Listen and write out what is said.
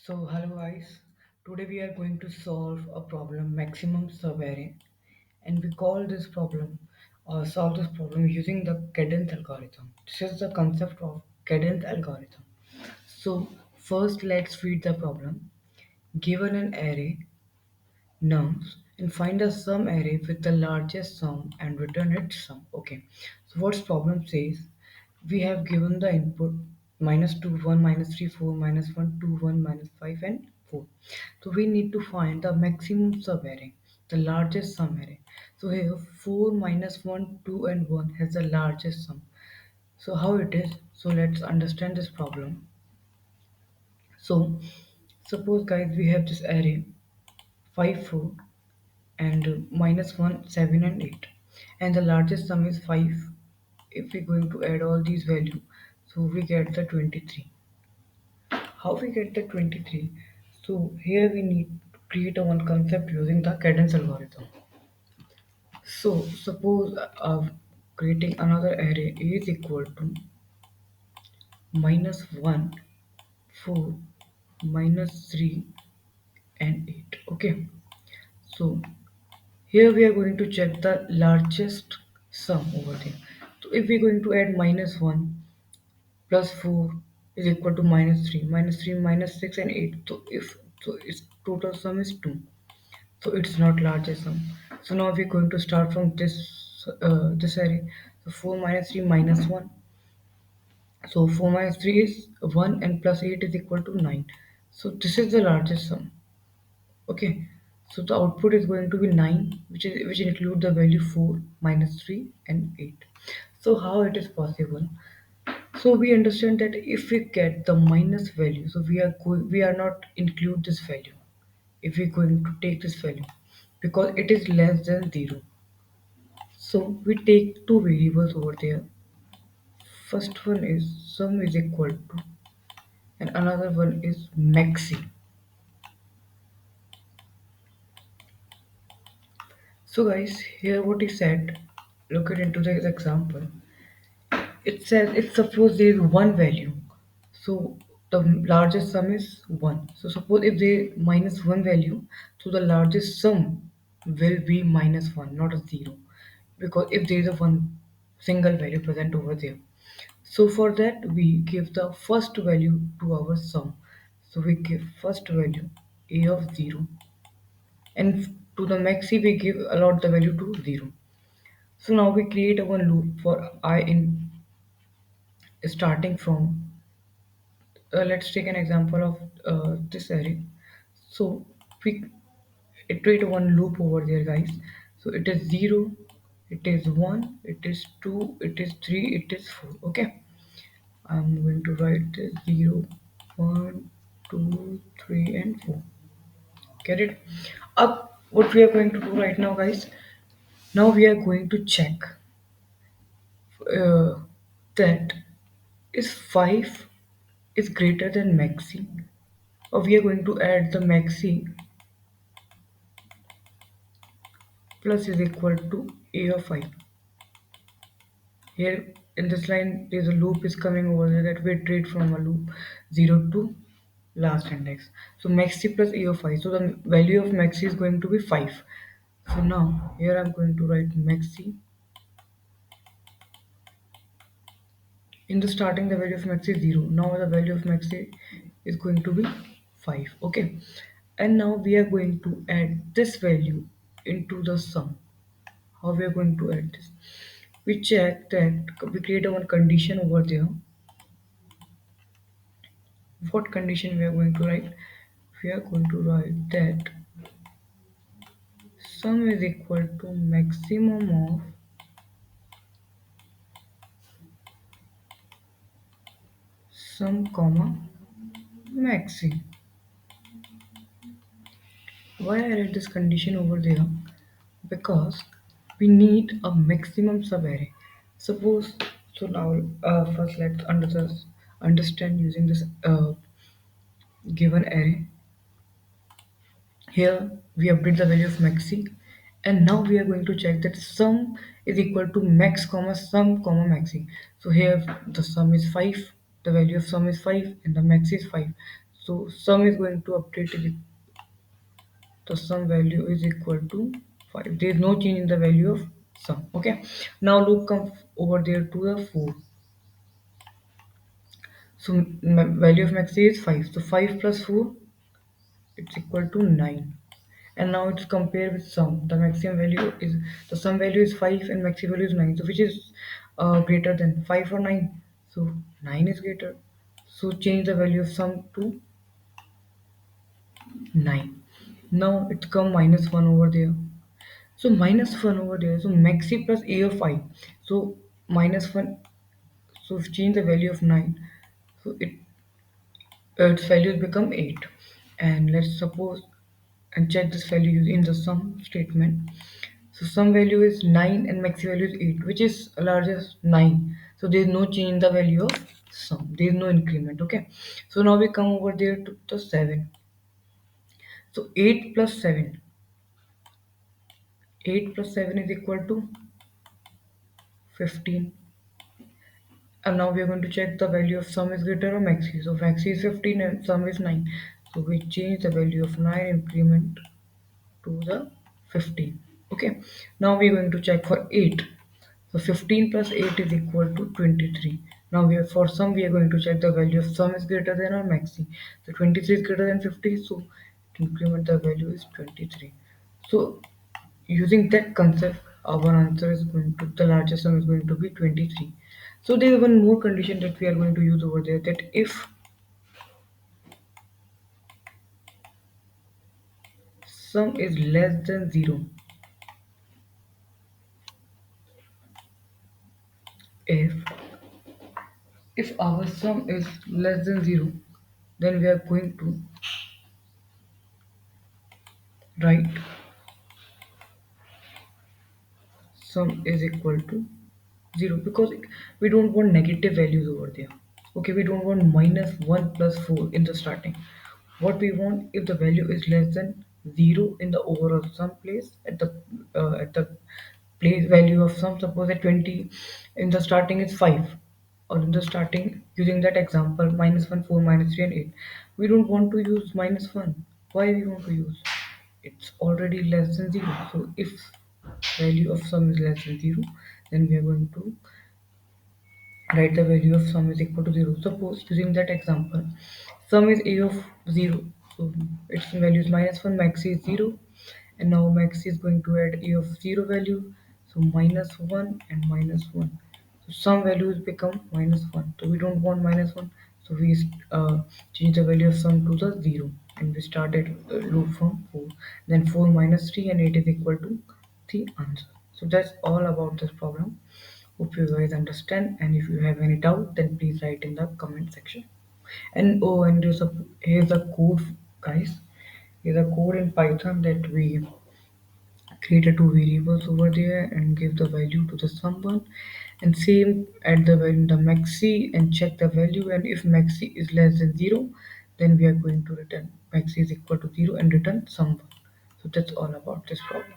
So hello guys, today we are going to solve a problem maximum subarray, and we call this problem or solve this problem using the cadence algorithm. This is the concept of cadence algorithm. So first let's read the problem. Given an array nums and find the sum array with the largest sum and return its sum. Okay, so what's problem says we have given the input minus 2 1 minus 3 4 minus 1 2 1 minus 5 and 4. So we need to find the maximum sub array, the largest sum array. So here 4 minus 1 2 and 1 has the largest sum. So how it is? So let's understand this problem. So suppose guys we have this array 5 4 and minus 1 7 and 8, and the largest sum is 5. If we're going to add all these values, so we get the 23. How we get the 23? So here we need to create a one concept using the cadence algorithm. So suppose creating another array is equal to minus 1 4 minus 3 and 8. Okay, so here we are going to check the largest sum over there. So if we're going to add minus 1 plus 4 is equal to minus 3 minus 6 and 8. So its total sum is 2. So it's not largest sum. So now we're going to start from this array. So 4 minus 3 minus 1. So 4 minus 3 is 1 and plus 8 is equal to 9. So this is the largest sum. Okay, so the output is going to be 9, which include the value 4 minus 3 and 8. So how it is possible? So we understand that if we get the minus value, so we are not include this value if we're going to take this value because it is less than 0. So we take two variables over there. First one is sum is equal to, and another one is maxi. So guys, here what he said, look it into this example. It says if suppose there is one value, so the largest sum is 1. So suppose if there minus one value, so the largest sum will be minus 1, not a 0, because if there is a one single value present over there. So for that we give the first value to our sum. So we give first value a of 0, and to the maxi we give allot the value to 0. So now we create a one loop for I in starting from, let's take an example of this array. So we iterate one loop over there, guys. So it is 0, it is 1, it is 2, it is 3, it is 4. Okay, I'm going to write this 0 1 2 3 and 4. Get it? Up, what we are going to do right now, guys, now we are going to check uh, that is 5 is greater than maxi, or we are going to add the maxi plus is equal to a of I. Here in this line there's a loop is coming over there that we iterate from a loop 0 to last index. So maxi plus a of I. So the value of maxi is going to be 5. So now here I'm going to write maxi. In the starting the value of maxi is 0. Now the value of maxi is going to be 5. Okay. And now we are going to add this value into the sum. How we are going to add this? We check that we create a one condition over there. What condition we are going to write? We are going to write that sum is equal to maximum of sum comma maxi. Why I write this condition over there? Because we need a maximum subarray. Suppose, so now first let's understand using this given array. Here we update the value of maxi, and now we are going to check that sum is equal to max comma sum comma maxi. So here the sum is 5, the value of sum is 5, and the max is 5. So sum is going to update the sum value is equal to 5. There is no change in the value of sum. Okay, now look come over there to the 4. So value of maxi is 5, so 5 plus 4, it's equal to 9. And now it's compared with sum. The maximum value is, the sum value is 5 and maximum value is 9, so which is greater than 5 or 9? So 9 is greater, so change the value of sum to 9. Now it's come minus 1 over there. So minus 1 over there. So maxi plus a of 5. So minus 1. So if change the value of 9. So its values become 8. And let's suppose and check this value in the sum statement. So sum value is 9 and maxi value is 8, which is largest 9. So there is no change in the value of sum. There is no increment. Okay. So now we come over there to the 7. So 8 plus 7. 8 plus 7 is equal to 15. And now we are going to check the value of sum is greater or maxi. So maxi is 15 and sum is 9. So we change the value of 9 increment to the 15. Okay. Now we are going to check for 8. So 15 plus 8 is equal to 23. Now we are, for sum we are going to check the value of sum is greater than or maxi. So 23 is greater than 50. So to increment the value is 23. So using that concept, our answer is going to, the largest sum is going to be 23. So there is one more condition that we are going to use over there, that if sum is less than 0, if our sum is less than 0, then we are going to write sum is equal to 0, because we don't want negative values over there. Okay, we don't want minus 1 plus 4 in the starting. What we want, if the value is less than 0 in the overall sum place, at the place value of sum, suppose at 20 in the starting is 5, or in the starting, using that example, minus 1, 4, minus 3 and 8, we don't want to use minus 1. Why we want to use, it's already less than 0. So if value of sum is less than 0, then we are going to write the value of sum is equal to 0. Suppose, using that example, sum is a of 0, so its value is minus 1, max is 0, and now max is going to add a of 0 value, so minus 1 and minus 1. So some values become minus 1, so we don't want minus 1, so we change the value of sum to the 0, and we started loop from 4. Then 4 minus 3 and 8 is equal to the answer. So that's all about this problem. Hope you guys understand, and if you have any doubt, then please write in the comment section. And oh, and here's a code, guys. Here's a code in Python that we created two variables over there and give the value to the someone, and same add the value in the maxi and check the value. And if maxi is less than 0, then we are going to return maxi is equal to 0 and return someone. So that's all about this problem.